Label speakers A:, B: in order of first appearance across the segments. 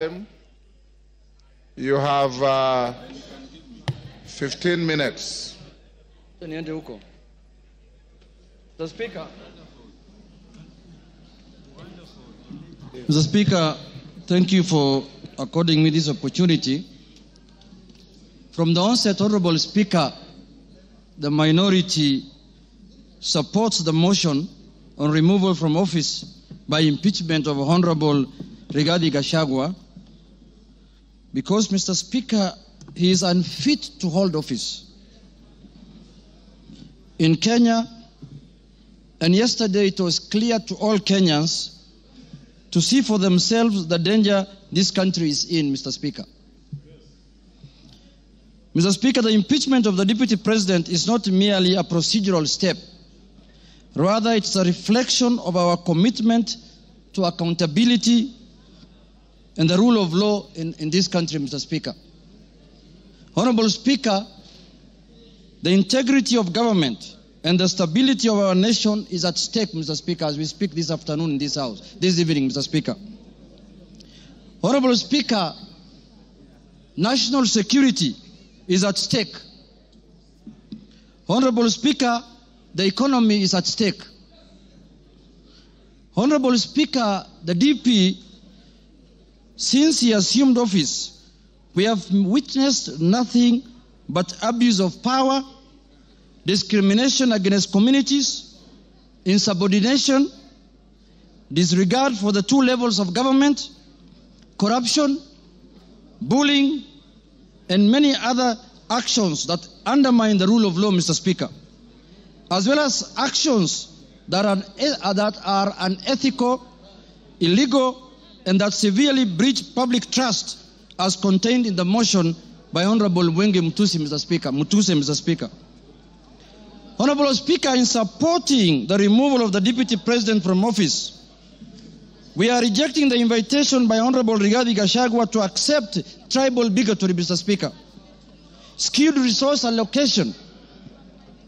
A: You have 15 minutes.
B: Mr. Speaker. Mr. Speaker, thank you for according me this opportunity. From the onset, Honorable Speaker, the minority supports the motion on removal from office by impeachment of Honorable Rigathi Gachagua because, Mr. Speaker, he is unfit to hold office in Kenya, and yesterday it was clear to all Kenyans to see for themselves the danger this country is in, Mr. Speaker. Mr. Speaker, the impeachment of the Deputy President is not merely a procedural step. Rather, it's a reflection of our commitment to accountability and the rule of law in this country, Mr. Speaker. Honorable Speaker, the integrity of government and the stability of our nation is at stake, Mr. Speaker, as we speak this afternoon in this House, this evening, Mr. Speaker. Honorable Speaker, national security is at stake. Honorable Speaker, the economy is at stake. Honorable Speaker, the DP, since he assumed office, we have witnessed nothing but abuse of power, discrimination against communities, insubordination, disregard for the two levels of government, corruption, bullying, and many other actions that undermine the rule of law, Mr. Speaker, as well as actions that are unethical, illegal, and that severely breach public trust as contained in the motion by Honorable Mwenge Mutuse, Mr. Speaker. Honorable Speaker, in supporting the removal of the Deputy President from office, we are rejecting the invitation by Honorable Rigathi Gachagua to accept tribal bigotry, Mr. Speaker, skewed resource allocation,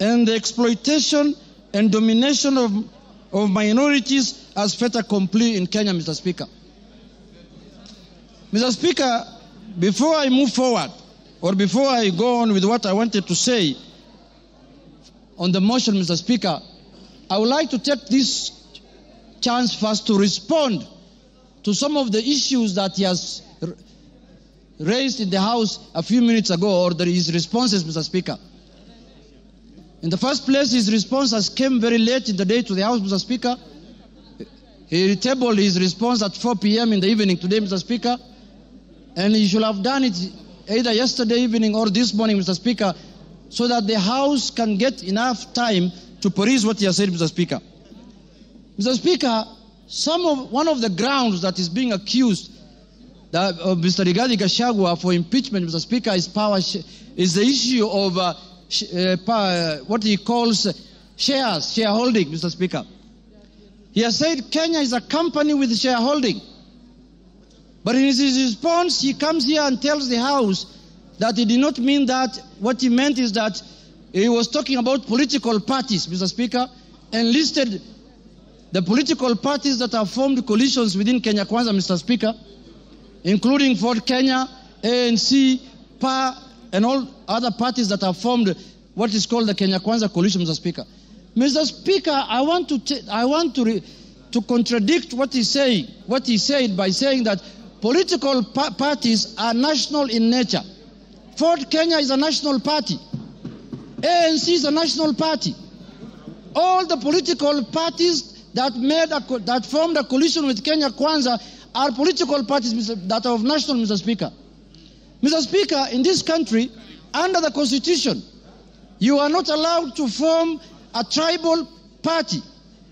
B: and the exploitation and domination of minorities as fait accompli in Kenya, Mr. Speaker. Mr. Speaker, before I move forward, or before I go on with what I wanted to say on the motion, Mr. Speaker, I would like to take this chance first to respond to some of the issues that he has raised in the House a few minutes ago, or his responses, Mr. Speaker. In the first place, his response came very late in the day to the House, Mr. Speaker. He tabled his response at 4 p.m. in the evening today, Mr. Speaker. And he should have done it either yesterday evening or this morning, Mr. Speaker, so that the House can get enough time to peruse what he has said, Mr. Speaker. Mr. Speaker, one of the grounds that is being accused of Mr. Rigathi Gachagua for impeachment, Mr. Speaker, is the issue of what he calls shareholding, Mr. Speaker. He has said Kenya is a company with shareholding. But in his response, he comes here and tells the House that he did not mean that. What he meant is that he was talking about political parties, Mr. Speaker, and listed the political parties that have formed coalitions within Kenya Kwanza, Mr. Speaker, including Ford Kenya, ANC, PA, and all other parties that have formed what is called the Kenya Kwanza coalition, Mr. Speaker. Mr. Speaker, I want to contradict what he said by saying that political parties are national in nature. Ford Kenya is a national party. ANC is a national party. All the political parties that formed a coalition with Kenya Kwanza are political parties that are of national, Mr. Speaker. Mr. Speaker, in this country, under the Constitution, you are not allowed to form a tribal party.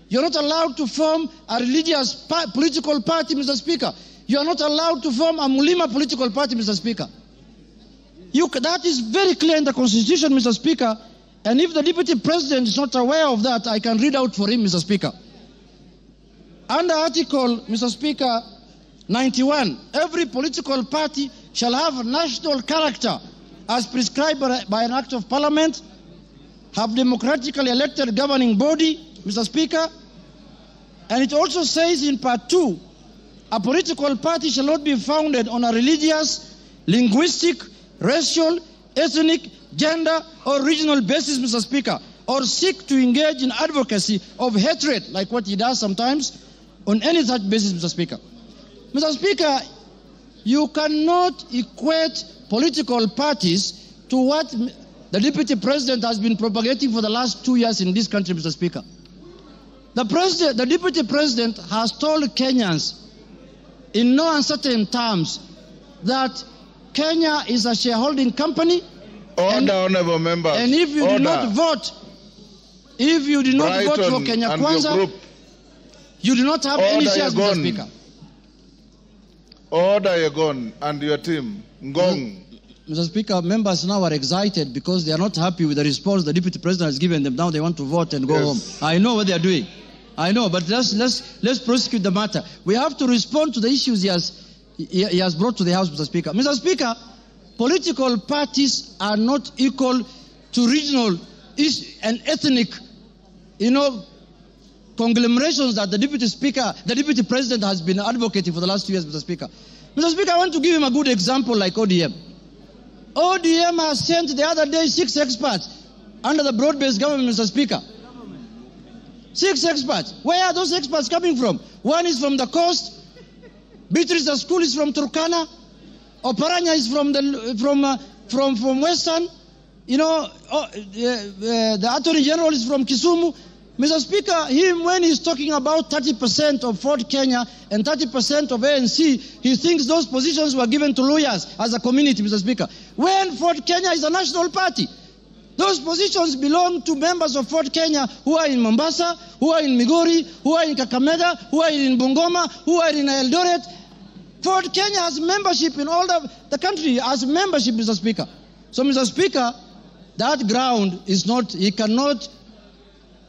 B: You're not allowed to form a religious political party, Mr. Speaker. You are not allowed to form a Mulima political party, Mr. Speaker. That is very clear in the Constitution, Mr. Speaker. And if the Deputy President is not aware of that, I can read out for him, Mr. Speaker. Under Article, Mr. Speaker, 91, every political party shall have national character as prescribed by an Act of Parliament, have democratically elected governing body, Mr. Speaker, and it also says in Part 2 A political party shall not be founded on a religious, linguistic, racial, ethnic, gender, or regional basis, Mr. Speaker, or seek to engage in advocacy of hatred, like what he does sometimes, on any such basis, Mr. Speaker. Mr. Speaker, you cannot equate political parties to what the Deputy President has been propagating for the last 2 years in this country, Mr. Speaker. The Deputy President has told Kenyans in no uncertain terms that Kenya is a shareholding company.
A: Order, honorable members.
B: And if you do not vote, for Kenya Kwanza, you do not have any shares, Mr. Speaker.
A: Order, Yegon, and your team. Ngong.
B: Mr. Speaker, members now are excited because they are not happy with the response the Deputy President has given them. Now they want to vote and go home. I know what they are doing. I know, but let's prosecute the matter. We have to respond to the issues he has brought to the House, Mr. Speaker. Mr. Speaker, political parties are not equal to regional and ethnic, conglomerations that the Deputy President has been advocating for the last 2 years, Mr. Speaker. Mr. Speaker, I want to give him a good example like ODM. ODM has sent the other day 6 experts under the broad-based government, Mr. Speaker. 6 experts. Where are those experts coming from? One is from the coast. Beatrice School is from Turkana. Oparanya is from Western. The Attorney General is from Kisumu. Mr. Speaker, when he's talking about 30% of Fort Kenya and 30% of ANC, he thinks those positions were given to lawyers as a community, Mr. Speaker. When Fort Kenya is a national party, those positions belong to members of Fort Kenya who are in Mombasa, who are in Migori, who are in Kakamega, who are in Bungoma, who are in Eldoret. Fort Kenya has membership in all the country, has membership, Mr. Speaker. So, Mr. Speaker, that ground is not, he cannot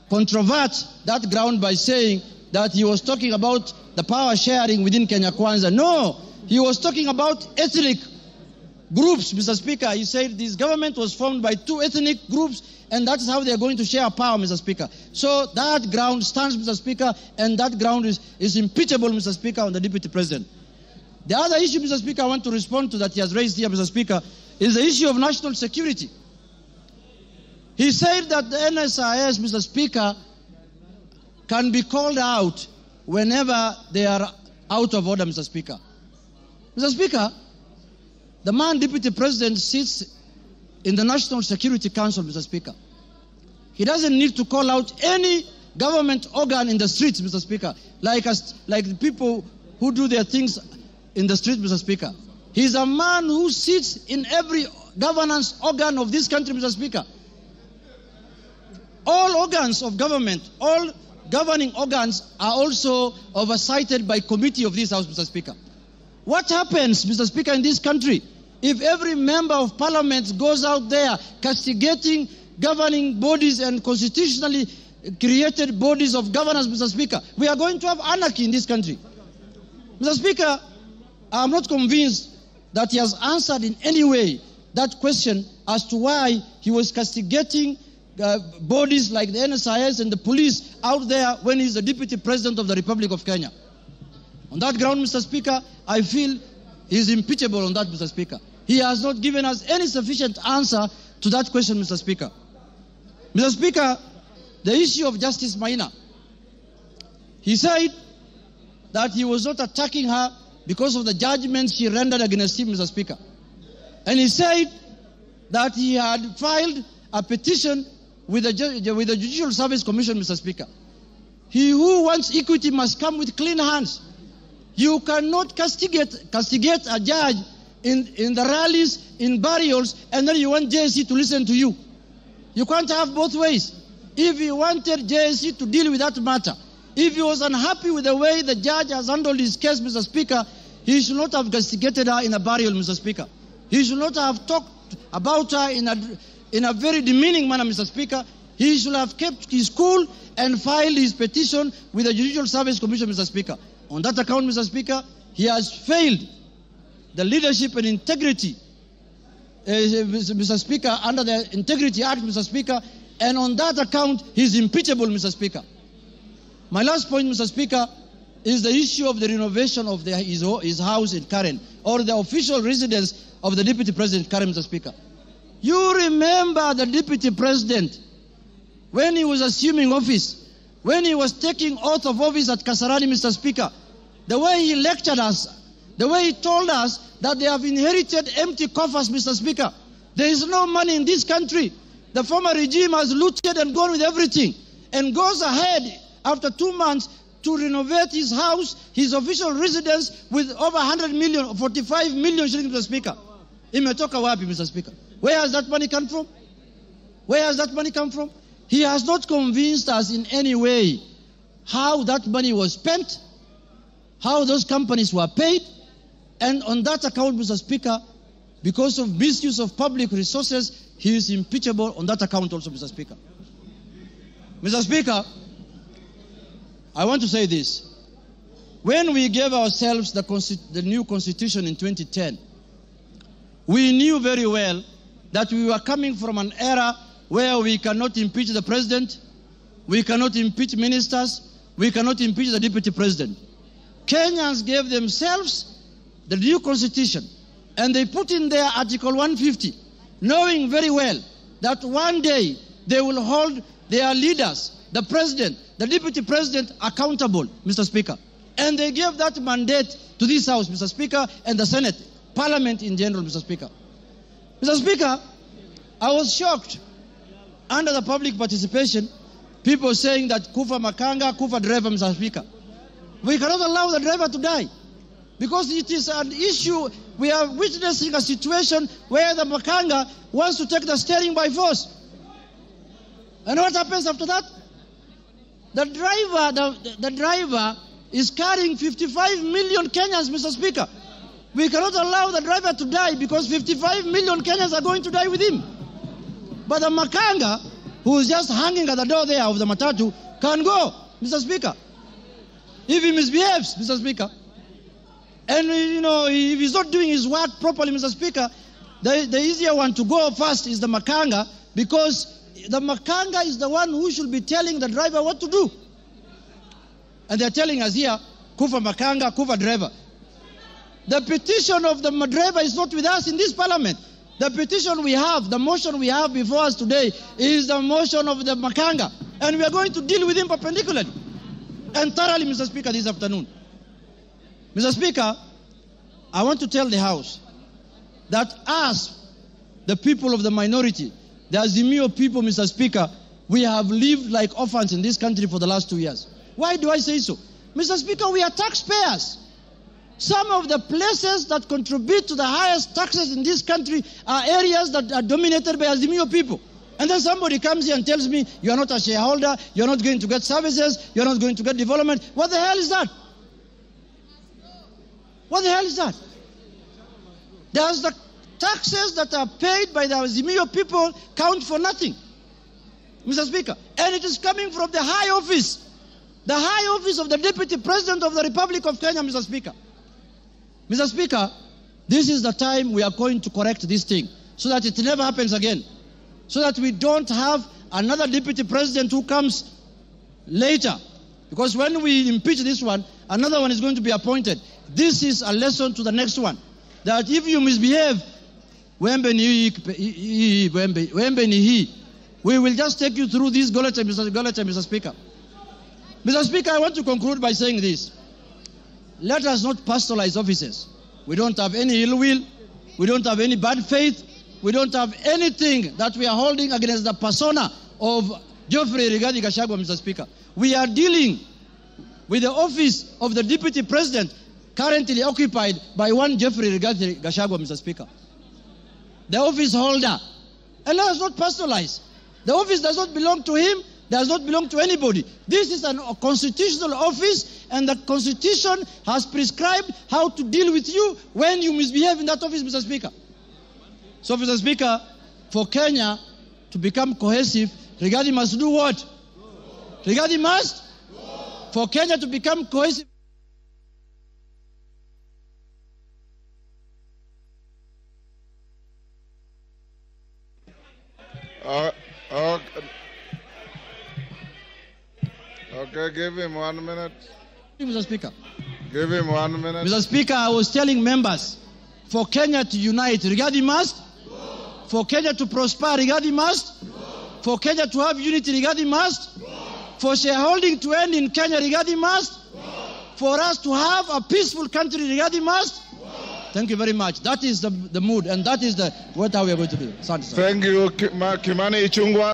B: controvert that ground by saying that he was talking about the power sharing within Kenya Kwanza. No, he was talking about ethnic groups, Mr. Speaker. He said this government was formed by 2 ethnic groups, and that's how they are going to share power, Mr. Speaker. So that ground stands, Mr. Speaker, and that ground is impeachable, Mr. Speaker, on the Deputy President. The other issue, Mr. Speaker, I want to respond to that he has raised here, Mr. Speaker, is the issue of national security. He said that the NSIS, Mr. Speaker, can be called out whenever they are out of order, Mr. Speaker. Mr. Speaker, the man Deputy President sits in the National Security Council, Mr. Speaker. He doesn't need to call out any government organ in the streets, Mr. Speaker, like the people who do their things in the streets, Mr. Speaker. He's a man who sits in every governance organ of this country, Mr. Speaker. All organs of government, all governing organs are also oversighted by committee of this House, Mr. Speaker. What happens, Mr. Speaker, in this country if every member of parliament goes out there castigating governing bodies and constitutionally created bodies of governance, Mr. Speaker? We are going to have anarchy in this country. Mr. Speaker, I am not convinced that he has answered in any way that question as to why he was castigating bodies like the NSIS and the police out there when he's the Deputy President of the Republic of Kenya. On that ground, Mr. Speaker, I feel he's impeachable on that, Mr. Speaker. He has not given us any sufficient answer to that question, Mr. Speaker. Mr. Speaker, the issue of Justice Maina. He said that he was not attacking her because of the judgment she rendered against him, Mr. Speaker. And he said that he had filed a petition with the Judicial Service Commission, Mr. Speaker. He who wants equity must come with clean hands. You cannot castigate a judge in the rallies, in burials, and then you want JSC to listen to you. You can't have both ways. If he wanted JSC to deal with that matter, if he was unhappy with the way the judge has handled his case, Mr. Speaker, he should not have castigated her in a burial, Mr. Speaker. He should not have talked about her in a very demeaning manner, Mr. Speaker. He should have kept his cool and filed his petition with the Judicial Service Commission, Mr. Speaker. On that account, Mr. Speaker, he has failed the leadership and integrity, Mr. Speaker, under the Integrity Act, Mr. Speaker, and on that account, he is impeachable, Mr. Speaker. My last point, Mr. Speaker, is the issue of the renovation of his house in Karen, or the official residence of the Deputy President Karen, Mr. Speaker. You remember the Deputy President, when he was assuming office, when he was taking oath of office at Kasarani, Mr. Speaker, the way he lectured us, the way he told us that they have inherited empty coffers, Mr. Speaker. There is no money in this country. The former regime has looted and gone with everything, and goes ahead after 2 months to renovate his house, his official residence, with over 100 million, 45 million shillings, Mr. Speaker. Imetoka wapi, Mr. Speaker? Where has that money come from? Where has that money come from? He has not convinced us in any way how that money was spent, how those companies were paid, and on that account, Mr. Speaker, because of misuse of public resources, he is impeachable on that account also, Mr. Speaker. Mr. Speaker, I want to say this. When we gave ourselves the new constitution in 2010, we knew very well that we were coming from an era where we cannot impeach the president, we cannot impeach ministers, we cannot impeach the deputy president. Kenyans gave themselves the new constitution, and they put in there Article 150, knowing very well that one day they will hold their leaders, the president, the deputy president, accountable, Mr. Speaker. And they gave that mandate to this House, Mr. Speaker, and the Senate, Parliament in general, Mr. Speaker. Mr. Speaker, I was shocked under the public participation, people saying that Kufa Makanga, Kufa driver, Mr. Speaker. We cannot allow the driver to die because it is an issue. We are witnessing a situation where the Makanga wants to take the steering by force. And what happens after that? The driver is carrying 55 million Kenyans, Mr. Speaker. We cannot allow the driver to die because 55 million Kenyans are going to die with him. But the Makanga, who is just hanging at the door there of the matatu, can go, Mr. Speaker. If he misbehaves, Mr. Speaker. And, if he's not doing his work properly, Mr. Speaker, the easier one to go first is the Makanga, because the Makanga is the one who should be telling the driver what to do. And they're telling us here, Kufa Makanga, Kufa driver. The petition of the driver is not with us in this parliament. The petition we have, the motion we have before us today is the motion of the Makanga. And we are going to deal with him perpendicularly and thoroughly, Mr. Speaker, this afternoon. Mr. Speaker, I want to tell the House that us, the people of the minority, the Azimio people, Mr. Speaker, we have lived like orphans in this country for the last 2 years. Why do I say so? Mr. Speaker, we are taxpayers. Some of the places that contribute to the highest taxes in this country are areas that are dominated by Azimio people. And then somebody comes here and tells me, you are not a shareholder, you're not going to get services, you're not going to get development. What the hell is that? What the hell is that? Does the taxes that are paid by the Azimio people count for nothing, Mr. Speaker? And it is coming from the high office of the Deputy President of the Republic of Kenya, Mr. Speaker. Mr. Speaker, this is the time we are going to correct this thing so that it never happens again, so that we don't have another Deputy President who comes later. Because when we impeach this one, another one is going to be appointed. This is a lesson to the next one, that if you misbehave, we will just take you through this Goleta, Mr. Speaker. Mr. Speaker, I want to conclude by saying this. Let us not personalize offices. We don't have any ill will. We don't have any bad faith. We don't have anything that we are holding against the persona of Geoffrey Rigathi Gachagua, Mr. Speaker. We are dealing with the office of the Deputy President currently occupied by one Geoffrey Rigathi Gachagua, Mr. Speaker. The office holder. And let us not personalize. The office does not belong to him, does not belong to anybody. This is a constitutional office, and the Constitution has prescribed how to deal with you when you misbehave in that office, Mr. Speaker. So, Mr. Speaker, for Kenya to become cohesive, Rigathi must do what? Rigathi must? For Kenya to become cohesive.
A: Okay, give him 1 minute.
B: Mr. Speaker.
A: Give him 1 minute.
B: Mr. Speaker, I was telling members, for Kenya to unite, Rigathi must. For Kenya to prosper, Rigathi must. For Kenya to have unity, Rigathi must. For shareholding to end in Kenya, Rigathi must. For us to have a peaceful country, Rigathi must. Thank you very much. That is the mood, and that is what we are going to do.
A: Thank you, Kimani Ichung'wah.